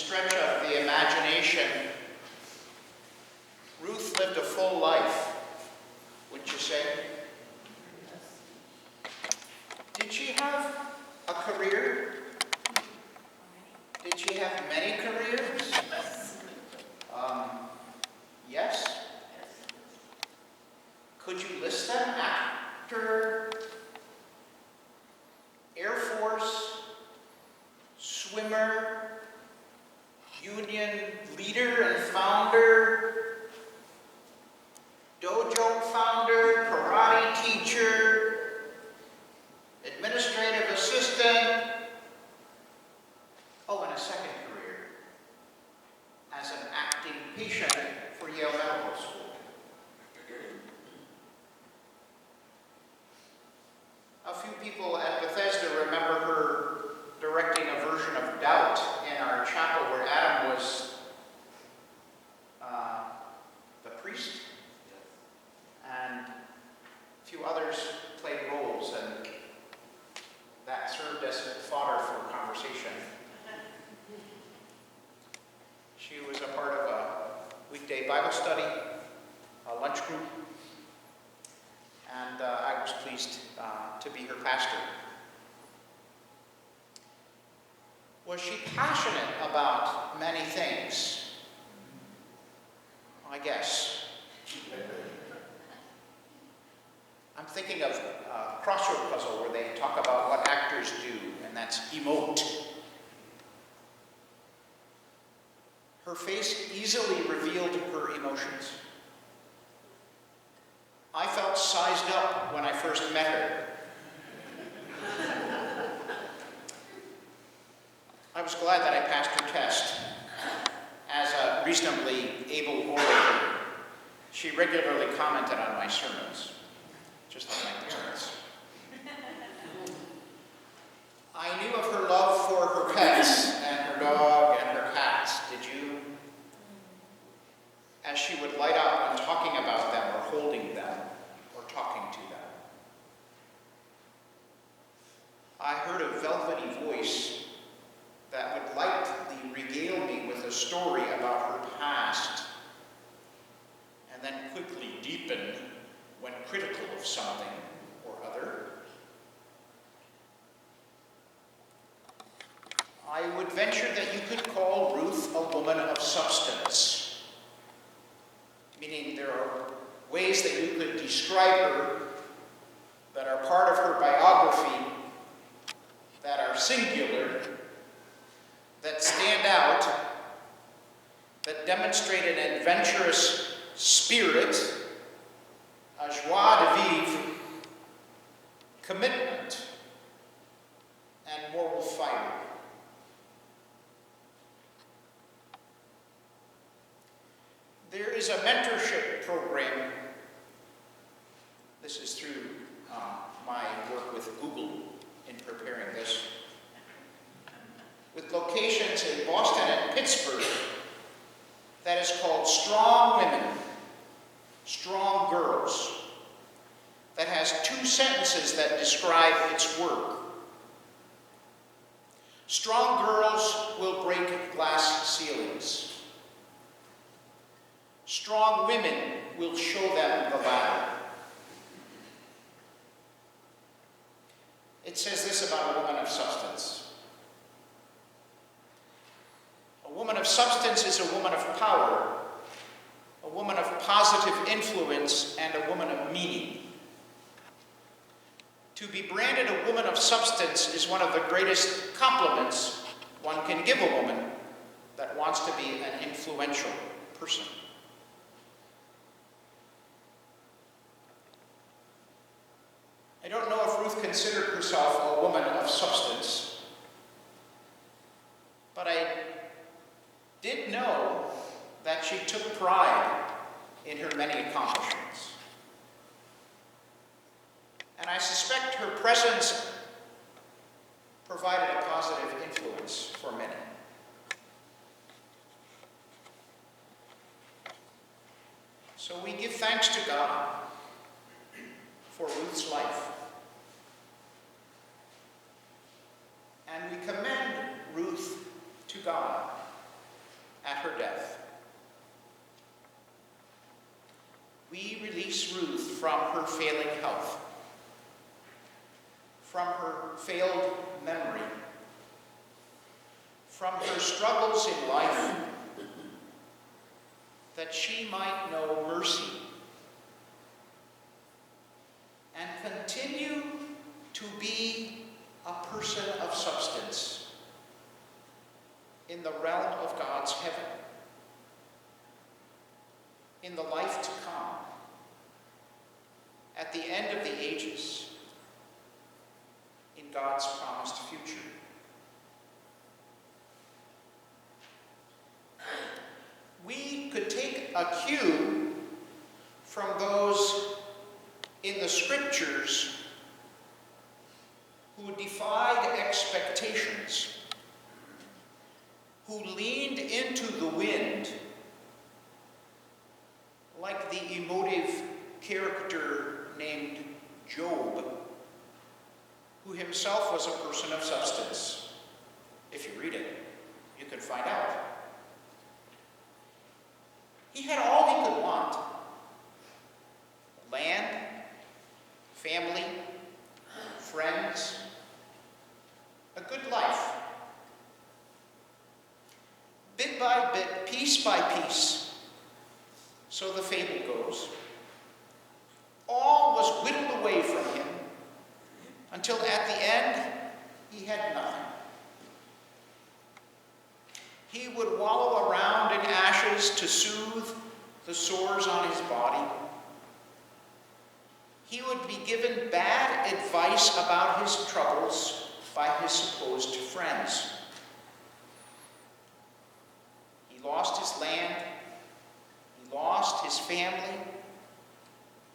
stretch of the imagination, Ruth lived a full life, wouldn't you say? Did she have a career? Did she have many careers? Yes. Could you list them? Actor, Air Force, swimmer, union leader and founder, dojo founder, karate teacher, administrative assistant. Oh, and a second career as an acting patient for Yale Medical School. A few people at Bethesda remember her directing a version of Doubt in our chapel where Adam was the priest, and a few others played roles, and that served as fodder for conversation. She was a part of a weekday Bible study, a lunch group, and I was pleased to be her pastor. Was she passionate about many things? I guess. I'm thinking of a crossword puzzle where they talk about what actors do, and that's emote. Her face easily revealed her emotions. I felt sized up when I first met her. I was glad that I passed her test. As a reasonably able orator, she regularly commented on my sermons, just like my parents. I knew of her love for her pets and her dog and her cats. Did you? As she would light up when talking about them or holding them or talking to them. I heard a velvety voice that would lightly regale me with a story about her past and then quickly deepen when critical of something or other. I would venture that you could call Ruth a woman of substance, meaning there are ways that you could describe her that are part of her biography that are singular, that stand out, that demonstrate an adventurous spirit, a joie de vivre, commitment, and moral fiber. There is a mentorship program. This is through my work with Google in preparing this, with locations in Boston and Pittsburgh, that is called Strong Women, Strong Girls, that has 2 sentences that describe its work. Strong girls will break glass ceilings. Strong women will show them the ladder. It says this about a woman of substance. A woman of substance is a woman of power, a woman of positive influence, and a woman of meaning. To be branded a woman of substance is one of the greatest compliments one can give a woman that wants to be an influential person. I don't know if Ruth considered herself a woman of substance, but I did know that she took pride in her many accomplishments. And I suspect her presence provided a positive influence for many. So we give thanks to God for Ruth's life. And we commend Ruth to God her death. We release Ruth from her failing health, from her failed memory, from her struggles in life, that she might know mercy and continue to be a person of substance in the realm of God's heaven, in the life to come, at the end of the ages, in God's promised future. We could take a cue from those in the scriptures who defied expectations, who leaned into the wind, like the emotive character named Job, who himself was a person of substance. If you read it, you can find out. He had all he could want: land, family, friends, a good life. Bit by bit, piece by piece, so the fable goes, all was whittled away from him until at the end he had nothing. He would wallow around in ashes to soothe the sores on his body. He would be given bad advice about his troubles by his supposed friends. He lost his land. He lost his family.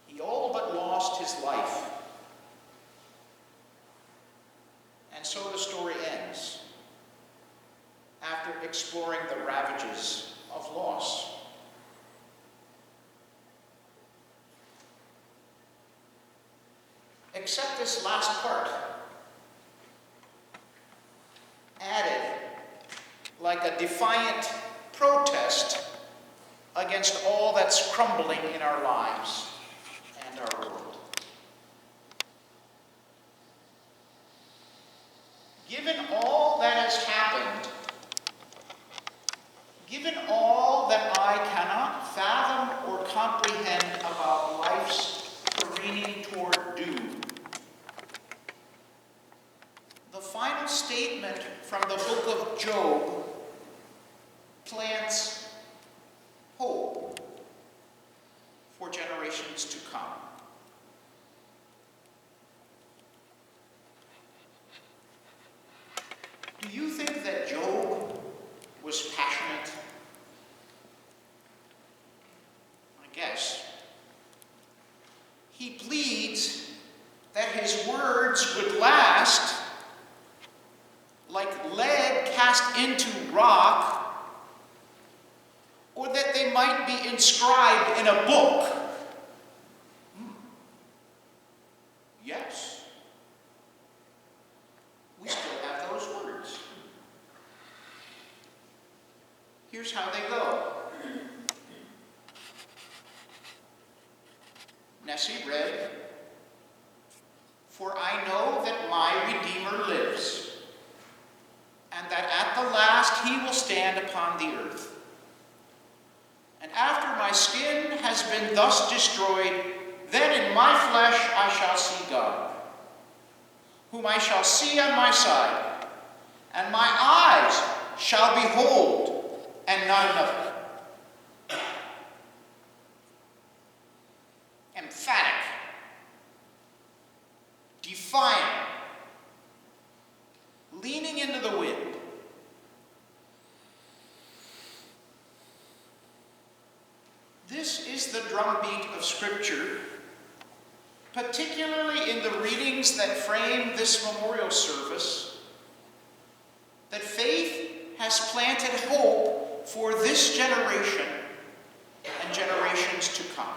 He all but lost his life. And so the story ends, after exploring the ravages of loss. Except this last part, added like a defiant protest against all that's crumbling in our lives and our world. Given all that has happened, given all that I cannot fathom or comprehend about life's careening toward doom, the final statement from the book of Job plants hope for generations to come. Do you think that Job was passionate? I guess. He pleads that his words would last like lead cast into rock, or that they might be inscribed in a book. Yes. We still have those words. Here's how they go. Nessie read, "For I know that my Redeemer lives, and that at the last he will stand upon the earth. And after my skin has been thus destroyed, then in my flesh I shall see God, whom I shall see on my side, and my eyes shall behold, and not another." Emphatic, defiant, leaning into the wind. This is the drumbeat of Scripture, particularly in the readings that frame this memorial service, that faith has planted hope for this generation and generations to come.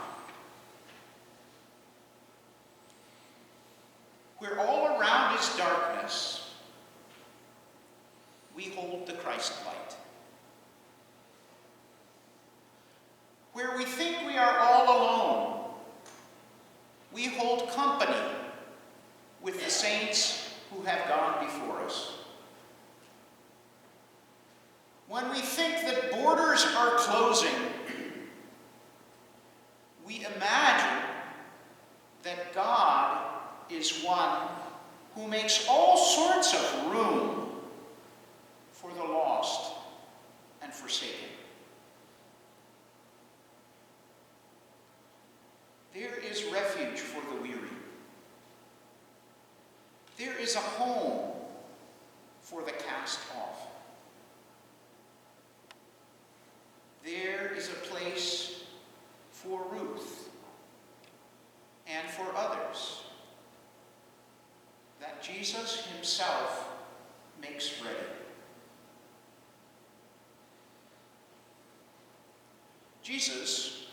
Where all around is darkness, we hold the Christ light. closing, we imagine that God is one who makes all sorts of room for the lost and forsaken. There is refuge for the weary. There is a home for the cast off. There is a place for Ruth and for others that Jesus himself makes ready. Jesus,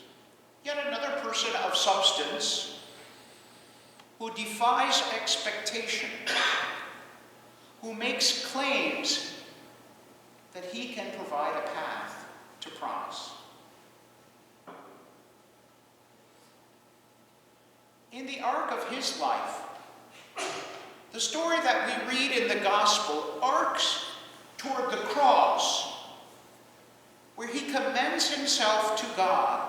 yet another person of substance, who defies expectation, who makes claims that he can provide a path to promise. In the arc of his life, the story that we read in the gospel arcs toward the cross, where he commends himself to God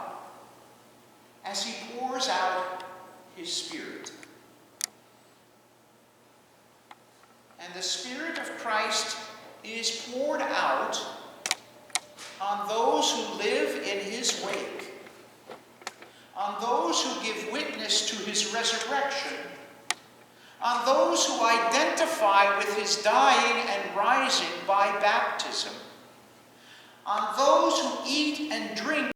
as he pours out his Spirit. And the Spirit of Christ is poured out on those who live in his wake, on those who give witness to his resurrection, on those who identify with his dying and rising by baptism, on those who eat and drink